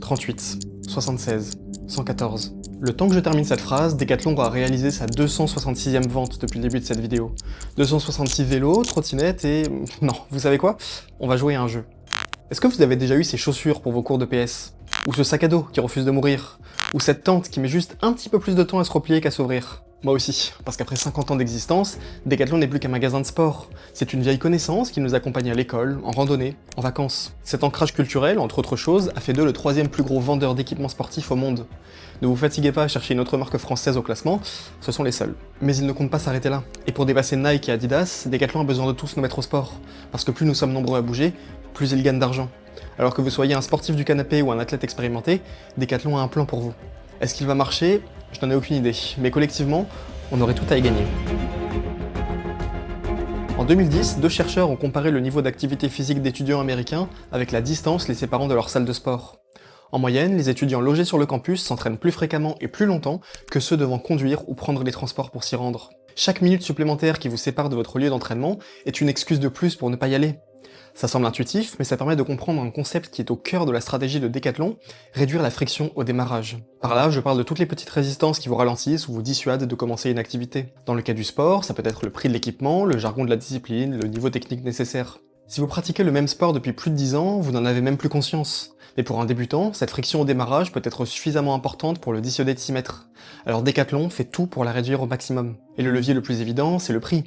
38, 76, 114. Le temps que je termine cette phrase, Decathlon aura réalisé sa 266e vente depuis le début de cette vidéo. 266 vélos, trottinettes et... non, vous savez quoi? On va jouer à un jeu. Est-ce que vous avez déjà eu ces chaussures pour vos cours de PS? Ou ce sac à dos qui refuse de mourir? Ou cette tente qui met juste un petit peu plus de temps à se replier qu'à s'ouvrir? Moi aussi, parce qu'après 50 ans d'existence, Decathlon n'est plus qu'un magasin de sport. C'est une vieille connaissance qui nous accompagne à l'école, en randonnée, en vacances. Cet ancrage culturel, entre autres choses, a fait d'eux le 3e plus gros vendeur d'équipements sportifs au monde. Ne vous fatiguez pas à chercher une autre marque française au classement, ce sont les seuls. Mais ils ne comptent pas s'arrêter là. Et pour dépasser Nike et Adidas, Decathlon a besoin de tous nous mettre au sport. Parce que plus nous sommes nombreux à bouger, plus ils gagnent d'argent. Alors que vous soyez un sportif du canapé ou un athlète expérimenté, Decathlon a un plan pour vous. Est-ce qu'il va marcher? Je n'en ai aucune idée, mais collectivement, on aurait tout à y gagner. En 2010, 2 chercheurs ont comparé le niveau d'activité physique d'étudiants américains avec la distance les séparant de leur salle de sport. En moyenne, les étudiants logés sur le campus s'entraînent plus fréquemment et plus longtemps que ceux devant conduire ou prendre les transports pour s'y rendre. Chaque minute supplémentaire qui vous sépare de votre lieu d'entraînement est une excuse de plus pour ne pas y aller. Ça semble intuitif, mais ça permet de comprendre un concept qui est au cœur de la stratégie de Decathlon, réduire la friction au démarrage. Par là, je parle de toutes les petites résistances qui vous ralentissent ou vous dissuadent de commencer une activité. Dans le cas du sport, ça peut être le prix de l'équipement, le jargon de la discipline, le niveau technique nécessaire. Si vous pratiquez le même sport depuis plus de 10 ans, vous n'en avez même plus conscience. Mais pour un débutant, cette friction au démarrage peut être suffisamment importante pour le dissuader de s'y mettre. Alors Decathlon fait tout pour la réduire au maximum. Et le levier le plus évident, c'est le prix.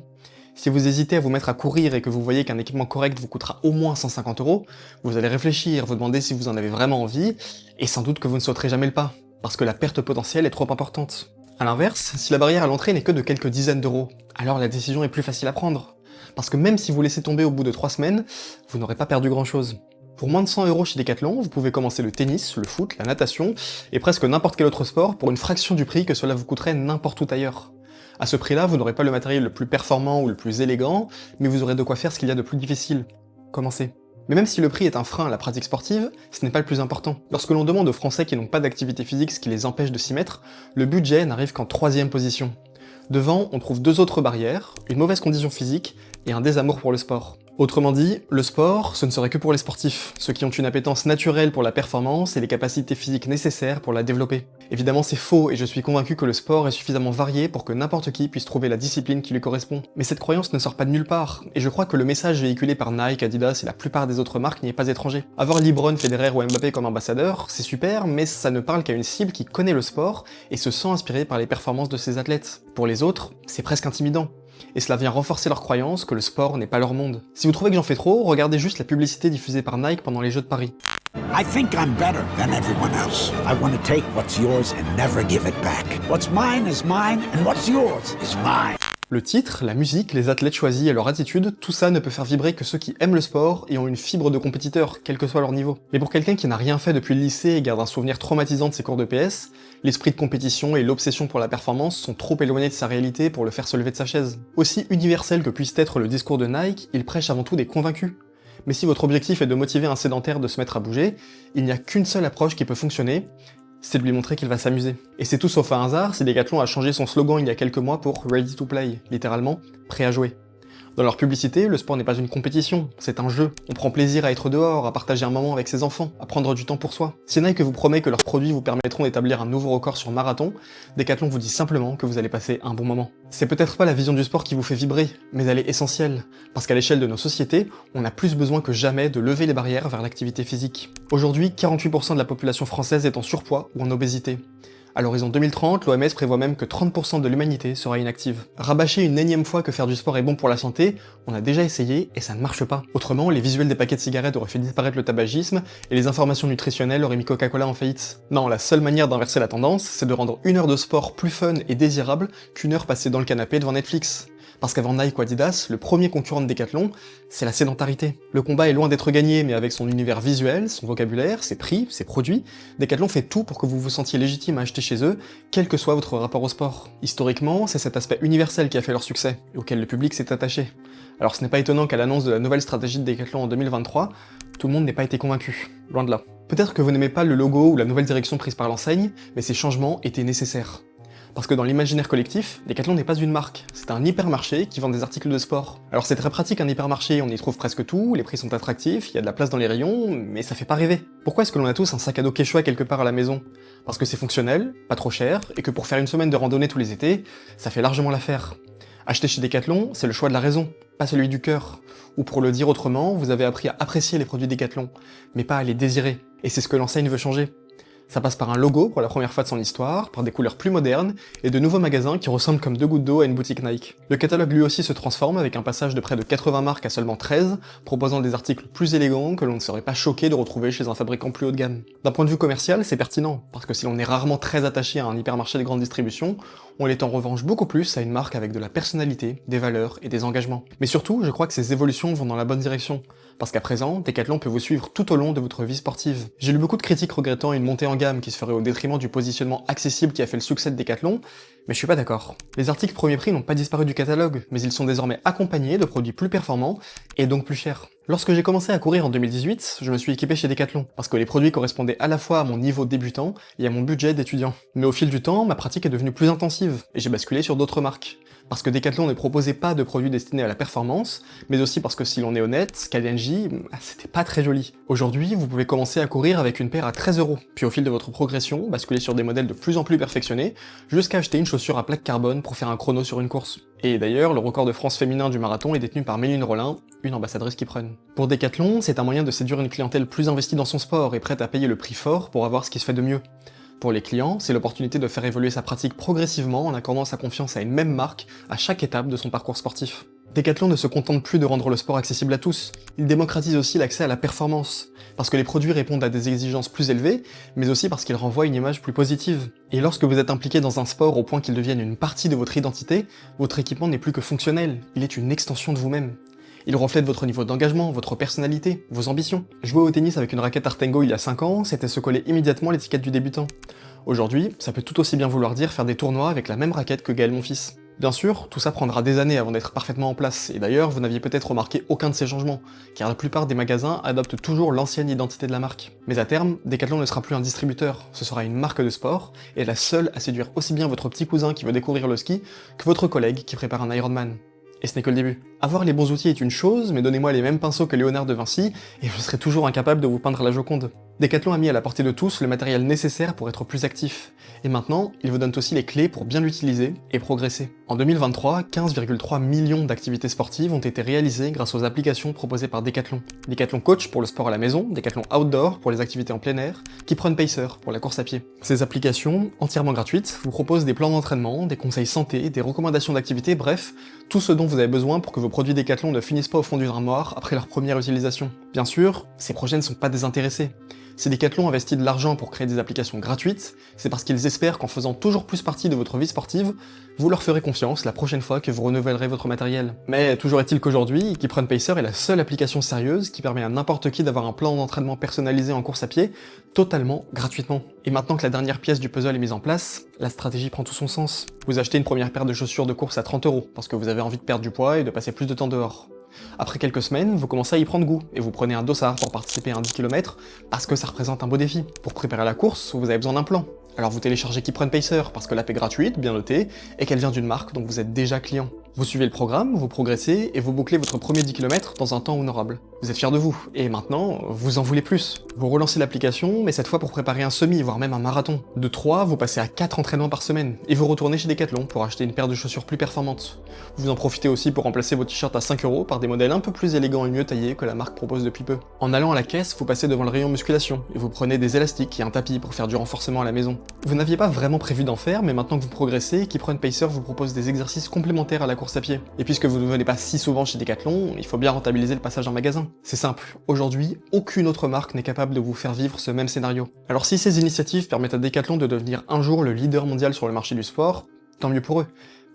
Si vous hésitez à vous mettre à courir et que vous voyez qu'un équipement correct vous coûtera au moins 150 €, vous allez réfléchir, vous demander si vous en avez vraiment envie, et sans doute que vous ne sauterez jamais le pas, parce que la perte potentielle est trop importante. A l'inverse, si la barrière à l'entrée n'est que de quelques dizaines d'euros, alors la décision est plus facile à prendre. Parce que même si vous laissez tomber au bout de 3 semaines, vous n'aurez pas perdu grand chose. Pour moins de 100 € chez Decathlon, vous pouvez commencer le tennis, le foot, la natation, et presque n'importe quel autre sport pour une fraction du prix que cela vous coûterait n'importe où ailleurs. À ce prix-là, vous n'aurez pas le matériel le plus performant ou le plus élégant, mais vous aurez de quoi faire ce qu'il y a de plus difficile. Commencez. Mais même si le prix est un frein à la pratique sportive, ce n'est pas le plus important. Lorsque l'on demande aux Français qui n'ont pas d'activité physique ce qui les empêche de s'y mettre, le budget n'arrive qu'en 3e position. Devant, on trouve 2 autres barrières, une mauvaise condition physique et un désamour pour le sport. Autrement dit, le sport, ce ne serait que pour les sportifs, ceux qui ont une appétence naturelle pour la performance et les capacités physiques nécessaires pour la développer. Évidemment c'est faux et je suis convaincu que le sport est suffisamment varié pour que n'importe qui puisse trouver la discipline qui lui correspond. Mais cette croyance ne sort pas de nulle part, et je crois que le message véhiculé par Nike, Adidas et la plupart des autres marques n'y est pas étranger. Avoir LeBron, Federer ou Mbappé comme ambassadeurs, c'est super, mais ça ne parle qu'à une cible qui connaît le sport et se sent inspirée par les performances de ses athlètes. Pour les autres, c'est presque intimidant. Et cela vient renforcer leur croyance que le sport n'est pas leur monde. Si vous trouvez que j'en fais trop, regardez juste la publicité diffusée par Nike pendant les Jeux de Paris. I think I'm better than everyone else. I want to take what's yours and never give it back. What's mine is mine and what's yours is mine. Le titre, la musique, les athlètes choisis et leur attitude, tout ça ne peut faire vibrer que ceux qui aiment le sport et ont une fibre de compétiteur, quel que soit leur niveau. Mais pour quelqu'un qui n'a rien fait depuis le lycée et garde un souvenir traumatisant de ses cours de PS, l'esprit de compétition et l'obsession pour la performance sont trop éloignés de sa réalité pour le faire se lever de sa chaise. Aussi universel que puisse être le discours de Nike, il prêche avant tout des convaincus. Mais si votre objectif est de motiver un sédentaire de se mettre à bouger, il n'y a qu'une seule approche qui peut fonctionner, c'est de lui montrer qu'il va s'amuser. Et c'est tout sauf un hasard si Decathlon a changé son slogan il y a quelques mois pour Ready to Play, littéralement, prêt à jouer. Dans leur publicité, le sport n'est pas une compétition, c'est un jeu. On prend plaisir à être dehors, à partager un moment avec ses enfants, à prendre du temps pour soi. Si Nike vous promet que leurs produits vous permettront d'établir un nouveau record sur marathon, Decathlon vous dit simplement que vous allez passer un bon moment. C'est peut-être pas la vision du sport qui vous fait vibrer, mais elle est essentielle, parce qu'à l'échelle de nos sociétés, on a plus besoin que jamais de lever les barrières vers l'activité physique. Aujourd'hui, 48% de la population française est en surpoids ou en obésité. À l'horizon 2030, l'OMS prévoit même que 30% de l'humanité sera inactive. Rabâcher une énième fois que faire du sport est bon pour la santé, on a déjà essayé et ça ne marche pas. Autrement, les visuels des paquets de cigarettes auraient fait disparaître le tabagisme et les informations nutritionnelles auraient mis Coca-Cola en faillite. Non, la seule manière d'inverser la tendance, c'est de rendre 1 heure de sport plus fun et désirable qu'1 heure passée dans le canapé devant Netflix. Parce qu'avant Nike ou Adidas, le premier concurrent de Decathlon, c'est la sédentarité. Le combat est loin d'être gagné, mais avec son univers visuel, son vocabulaire, ses prix, ses produits, Decathlon fait tout pour que vous vous sentiez légitime à acheter chez eux, quel que soit votre rapport au sport. Historiquement, c'est cet aspect universel qui a fait leur succès, et auquel le public s'est attaché. Alors ce n'est pas étonnant qu'à l'annonce de la nouvelle stratégie de Decathlon en 2023, tout le monde n'ait pas été convaincu, loin de là. Peut-être que vous n'aimez pas le logo ou la nouvelle direction prise par l'enseigne, mais ces changements étaient nécessaires. Parce que dans l'imaginaire collectif, Decathlon n'est pas une marque, c'est un hypermarché qui vend des articles de sport. Alors c'est très pratique un hypermarché, on y trouve presque tout, les prix sont attractifs, il y a de la place dans les rayons, mais ça fait pas rêver. Pourquoi est-ce que l'on a tous un sac à dos Quechua quelque part à la maison? Parce que c'est fonctionnel, pas trop cher, et que pour faire une semaine de randonnée tous les étés, ça fait largement l'affaire. Acheter chez Decathlon, c'est le choix de la raison, pas celui du cœur. Ou pour le dire autrement, vous avez appris à apprécier les produits Decathlon, mais pas à les désirer. Et c'est ce que l'enseigne veut changer. Ça passe par un logo pour la première fois de son histoire, par des couleurs plus modernes, et de nouveaux magasins qui ressemblent comme deux gouttes d'eau à une boutique Nike. Le catalogue lui aussi se transforme avec un passage de près de 80 marques à seulement 13, proposant des articles plus élégants que l'on ne serait pas choqué de retrouver chez un fabricant plus haut de gamme. D'un point de vue commercial, c'est pertinent, parce que si l'on est rarement très attaché à un hypermarché de grande distribution, on l'est en revanche beaucoup plus à une marque avec de la personnalité, des valeurs et des engagements. Mais surtout, je crois que ces évolutions vont dans la bonne direction, parce qu'à présent, Decathlon peut vous suivre tout au long de votre vie sportive. J'ai lu beaucoup de critiques regrettant une montée en gamme qui se ferait au détriment du positionnement accessible qui a fait le succès de Decathlon, mais je suis pas d'accord. Les articles premier prix n'ont pas disparu du catalogue, mais ils sont désormais accompagnés de produits plus performants, et donc plus chers. Lorsque j'ai commencé à courir en 2018, je me suis équipé chez Decathlon, parce que les produits correspondaient à la fois à mon niveau débutant et à mon budget d'étudiant. Mais au fil du temps, ma pratique est devenue plus intensive, et j'ai basculé sur d'autres marques. Parce que Decathlon ne proposait pas de produits destinés à la performance, mais aussi parce que si l'on est honnête, Kadenji, c'était pas très joli. Aujourd'hui, vous pouvez commencer à courir avec une paire à 13€, puis au fil de votre progression, basculer sur des modèles de plus en plus perfectionnés, jusqu'à acheter une chaussure à plaque carbone pour faire un chrono sur une course. Et d'ailleurs, le record de France féminin du marathon est détenu par Méline Rollin, une ambassadrice Kiprun. Pour Decathlon, c'est un moyen de séduire une clientèle plus investie dans son sport et prête à payer le prix fort pour avoir ce qui se fait de mieux. Pour les clients, c'est l'opportunité de faire évoluer sa pratique progressivement en accordant sa confiance à une même marque à chaque étape de son parcours sportif. Decathlon ne se contente plus de rendre le sport accessible à tous, il démocratise aussi l'accès à la performance, parce que les produits répondent à des exigences plus élevées, mais aussi parce qu'ils renvoient une image plus positive. Et lorsque vous êtes impliqué dans un sport au point qu'il devienne une partie de votre identité, votre équipement n'est plus que fonctionnel, il est une extension de vous-même. Il reflète votre niveau d'engagement, votre personnalité, vos ambitions. Jouer au tennis avec une raquette Artengo il y a 5 ans, c'était se coller immédiatement l'étiquette du débutant. Aujourd'hui, ça peut tout aussi bien vouloir dire faire des tournois avec la même raquette que Gaël Monfils. Bien sûr, tout ça prendra des années avant d'être parfaitement en place, et d'ailleurs, vous n'aviez peut-être remarqué aucun de ces changements, car la plupart des magasins adoptent toujours l'ancienne identité de la marque. Mais à terme, Decathlon ne sera plus un distributeur, ce sera une marque de sport, et la seule à séduire aussi bien votre petit cousin qui veut découvrir le ski, que votre collègue qui prépare un Ironman. Et ce n'est que le début. Avoir les bons outils est une chose, mais donnez-moi les mêmes pinceaux que Léonard de Vinci, et je serai toujours incapable de vous peindre la Joconde. Decathlon a mis à la portée de tous le matériel nécessaire pour être plus actif, et maintenant, il vous donne aussi les clés pour bien l'utiliser et progresser. En 2023, 15,3 millions d'activités sportives ont été réalisées grâce aux applications proposées par Decathlon. Decathlon Coach pour le sport à la maison, Decathlon Outdoor pour les activités en plein air, Kiprun Pacer pour la course à pied. Ces applications, entièrement gratuites, vous proposent des plans d'entraînement, des conseils santé, des recommandations d'activités, bref, tout ce dont vous avez besoin pour que vos produits Decathlon ne finissent pas au fond d'une armoire après leur première utilisation. Bien sûr, ces projets ne sont pas désintéressés. Si Decathlon investit de l'argent pour créer des applications gratuites, c'est parce qu'ils espèrent qu'en faisant toujours plus partie de votre vie sportive, vous leur ferez confiance la prochaine fois que vous renouvellerez votre matériel. Mais toujours est-il qu'aujourd'hui, Kiprun Pacer est la seule application sérieuse qui permet à n'importe qui d'avoir un plan d'entraînement personnalisé en course à pied, totalement gratuitement. Et maintenant que la dernière pièce du puzzle est mise en place, la stratégie prend tout son sens. Vous achetez une première paire de chaussures de course à 30€, parce que vous avez envie de perdre du poids et de passer plus de temps dehors. Après quelques semaines, vous commencez à y prendre goût, et vous prenez un dossard pour participer à un 10 km, parce que ça représente un beau défi. Pour préparer la course, vous avez besoin d'un plan. Alors vous téléchargez Kiprun Pacer, parce que l'app est gratuite, bien notée, et qu'elle vient d'une marque dont vous êtes déjà client. Vous suivez le programme, vous progressez, et vous bouclez votre premier 10 km dans un temps honorable. Vous êtes fier de vous, et maintenant, vous en voulez plus. Vous relancez l'application, mais cette fois pour préparer un semi, voire même un marathon. De 3, vous passez à 4 entraînements par semaine, et vous retournez chez Decathlon pour acheter une paire de chaussures plus performantes. Vous en profitez aussi pour remplacer vos t-shirts à 5€ par des modèles un peu plus élégants et mieux taillés que la marque propose depuis peu. En allant à la caisse, vous passez devant le rayon musculation, et vous prenez des élastiques et un tapis pour faire du renforcement à la maison. Vous n'aviez pas vraiment prévu d'en faire, mais maintenant que vous progressez, Kiprun Pacer vous propose des exercices complémentaires à la course à pied. Et puisque vous ne venez pas si souvent chez Decathlon, il faut bien rentabiliser le passage en magasin. C'est simple, aujourd'hui, aucune autre marque n'est capable de vous faire vivre ce même scénario. Alors si ces initiatives permettent à Decathlon de devenir un jour le leader mondial sur le marché du sport, tant mieux pour eux.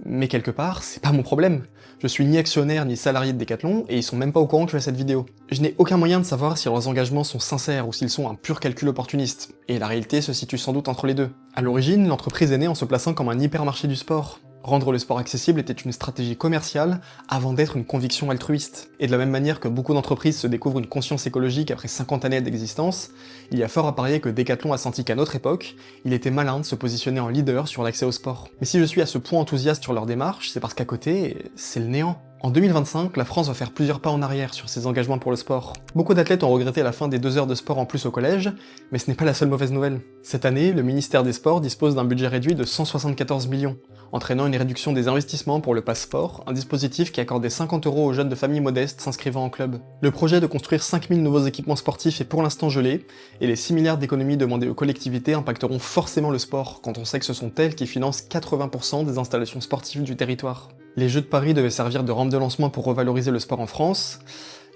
Mais quelque part, c'est pas mon problème. Je suis ni actionnaire ni salarié de Decathlon, et ils sont même pas au courant que je fais cette vidéo. Je n'ai aucun moyen de savoir si leurs engagements sont sincères ou s'ils sont un pur calcul opportuniste, et la réalité se situe sans doute entre les deux. À l'origine, l'entreprise est née en se plaçant comme un hypermarché du sport. Rendre le sport accessible était une stratégie commerciale avant d'être une conviction altruiste. Et de la même manière que beaucoup d'entreprises se découvrent une conscience écologique après 50 années d'existence, il y a fort à parier que Decathlon a senti qu'à notre époque, il était malin de se positionner en leader sur l'accès au sport. Mais si je suis à ce point enthousiaste sur leur démarche, c'est parce qu'à côté, c'est le néant. En 2025, la France va faire plusieurs pas en arrière sur ses engagements pour le sport. Beaucoup d'athlètes ont regretté la fin des 2 heures de sport en plus au collège, mais ce n'est pas la seule mauvaise nouvelle. Cette année, le ministère des Sports dispose d'un budget réduit de 174 millions, entraînant une réduction des investissements pour le Passeport, un dispositif qui accordait 50 € aux jeunes de familles modestes s'inscrivant en club. Le projet de construire 5000 nouveaux équipements sportifs est pour l'instant gelé, et les 6 milliards d'économies demandées aux collectivités impacteront forcément le sport, quand on sait que ce sont elles qui financent 80% des installations sportives du territoire. Les Jeux de Paris devaient servir de rampe de lancement pour revaloriser le sport en France.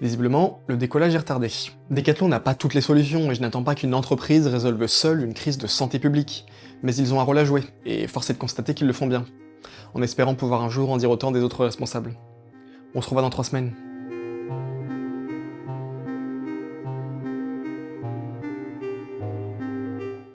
Visiblement, le décollage est retardé. Decathlon n'a pas toutes les solutions et je n'attends pas qu'une entreprise résolve seule une crise de santé publique. Mais ils ont un rôle à jouer, et force est de constater qu'ils le font bien. En espérant pouvoir un jour en dire autant des autres responsables. On se revoit dans 3 semaines.